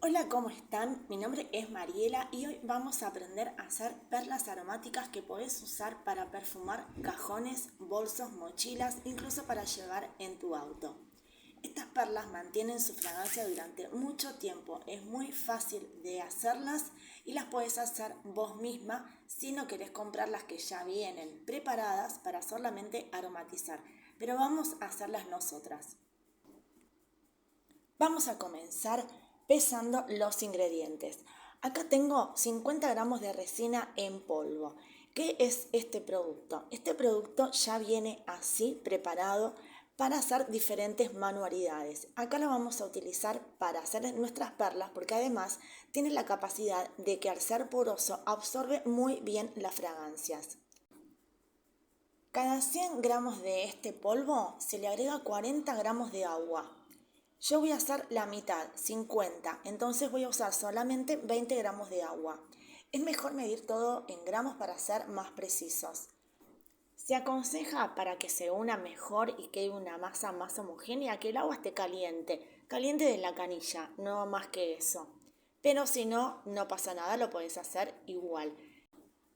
Hola, ¿cómo están? Mi nombre es Mariela y hoy vamos a aprender a hacer perlas aromáticas que podés usar para perfumar cajones, bolsos, mochilas, incluso para llevar en tu auto. Estas perlas mantienen su fragancia durante mucho tiempo, es muy fácil de hacerlas y las podés hacer vos misma si no querés comprar las que ya vienen preparadas para solamente aromatizar, pero vamos a hacerlas nosotras. Vamos a comenzar pesando los ingredientes. Acá tengo 50 gramos de resina en polvo. ¿Qué es este producto? Este producto ya viene así preparado para hacer diferentes manualidades. Acá lo vamos a utilizar para hacer nuestras perlas porque además tiene la capacidad de que al ser poroso absorbe muy bien las fragancias. Cada 100 gramos de este polvo se le agrega 40 gramos de agua. Yo voy a hacer la mitad, 50, entonces voy a usar solamente 20 gramos de agua. Es mejor medir todo en gramos para ser más precisos. Se aconseja para que se una mejor y quede una masa más homogénea que el agua esté caliente, caliente de la canilla, no más que eso. Pero si no, no pasa nada, lo podés hacer igual.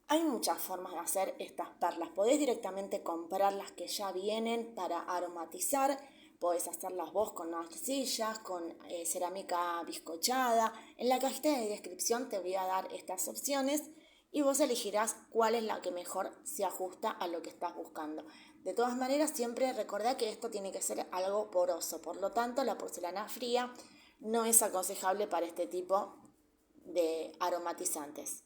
Hay muchas formas de hacer estas perlas. Podés directamente comprar las que ya vienen para aromatizar. Podés hacerlas vos con arcillas, con cerámica bizcochada. En la cajita de descripción te voy a dar estas opciones y vos elegirás cuál es la que mejor se ajusta a lo que estás buscando. De todas maneras, siempre recordá que esto tiene que ser algo poroso. Por lo tanto, la porcelana fría no es aconsejable para este tipo de aromatizantes.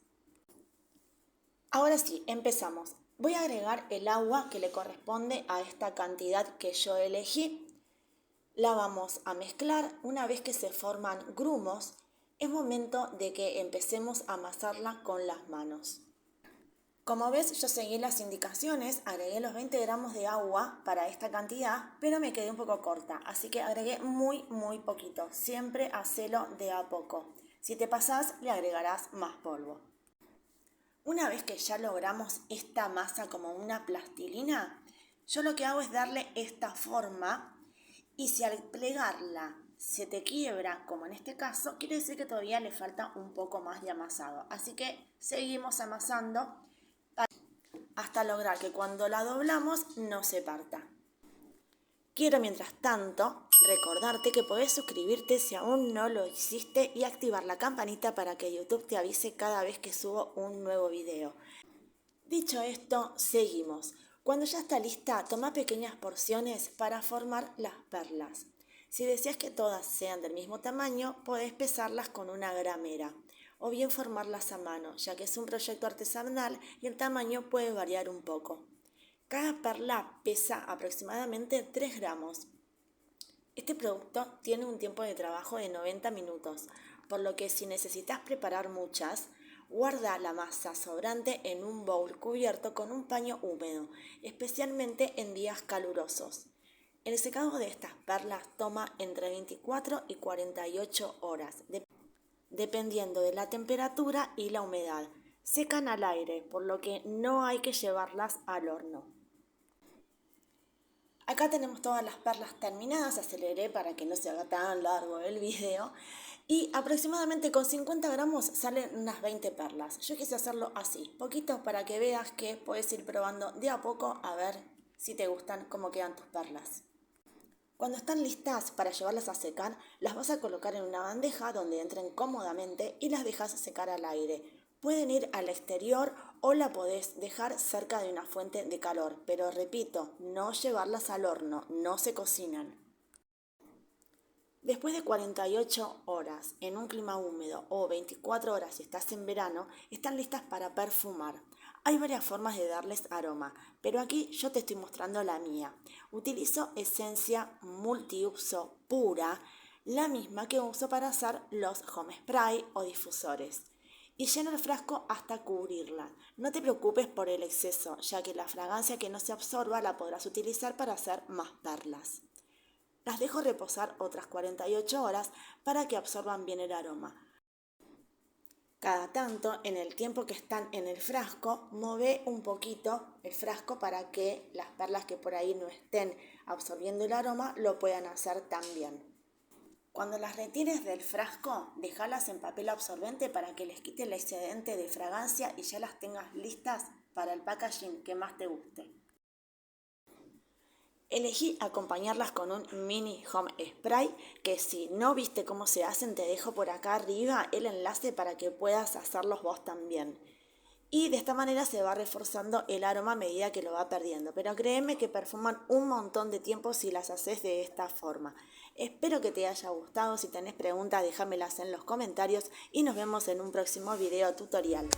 Ahora sí, empezamos. Voy a agregar el agua que le corresponde a esta cantidad que yo elegí. La vamos a mezclar. Una vez que se forman grumos, es momento de que empecemos a amasarla con las manos. Como ves, yo seguí las indicaciones, agregué los 20 gramos de agua para esta cantidad, pero me quedé un poco corta, así que agregué muy poquito. Siempre hacelo de a poco. Si te pasás, le agregarás más polvo. Una vez que ya logramos esta masa como una plastilina, yo lo que hago es darle esta forma y si al plegarla se te quiebra, como en este caso, quiere decir que todavía le falta un poco más de amasado. Así que seguimos amasando hasta lograr que cuando la doblamos no se parta. Quiero mientras tanto recordarte que podés suscribirte si aún no lo hiciste y activar la campanita para que YouTube te avise cada vez que subo un nuevo video. Dicho esto, seguimos. Cuando ya está lista, toma pequeñas porciones para formar las perlas. Si deseas que todas sean del mismo tamaño, podés pesarlas con una gramera o bien formarlas a mano, ya que es un proyecto artesanal y el tamaño puede variar un poco. Cada perla pesa aproximadamente 3 gramos. Este producto tiene un tiempo de trabajo de 90 minutos, por lo que si necesitas preparar muchas, guarda la masa sobrante en un bowl cubierto con un paño húmedo, especialmente en días calurosos. El secado de estas perlas toma entre 24 y 48 horas, dependiendo de la temperatura y la humedad. Secan al aire, por lo que no hay que llevarlas al horno. Acá tenemos todas las perlas terminadas, aceleré para que no se haga tan largo el video. Y aproximadamente con 50 gramos salen unas 20 perlas. Yo quise hacerlo así, poquito para que veas que puedes ir probando de a poco a ver si te gustan cómo quedan tus perlas. Cuando están listas para llevarlas a secar, las vas a colocar en una bandeja donde entren cómodamente y las dejas secar al aire. Pueden ir al exterior o la podés dejar cerca de una fuente de calor, pero repito, no llevarlas al horno, no se cocinan. Después de 48 horas en un clima húmedo o 24 horas si estás en verano, están listas para perfumar. Hay varias formas de darles aroma, pero aquí yo te estoy mostrando la mía. Utilizo esencia multiuso pura, la misma que uso para hacer los home spray o difusores. Y lleno el frasco hasta cubrirla. No te preocupes por el exceso, ya que la fragancia que no se absorba la podrás utilizar para hacer más perlas. Las dejo reposar otras 48 horas para que absorban bien el aroma. Cada tanto, en el tiempo que están en el frasco, mueve un poquito el frasco para que las perlas que por ahí no estén absorbiendo el aroma lo puedan hacer también. Cuando las retires del frasco, déjalas en papel absorbente para que les quite el excedente de fragancia y ya las tengas listas para el packaging que más te guste. Elegí acompañarlas con un mini home spray que si no viste cómo se hacen te dejo por acá arriba el enlace para que puedas hacerlos vos también. Y de esta manera se va reforzando el aroma a medida que lo va perdiendo. Pero créeme que perfuman un montón de tiempo si las haces de esta forma. Espero que te haya gustado. Si tenés preguntas déjamelas en los comentarios y nos vemos en un próximo video tutorial.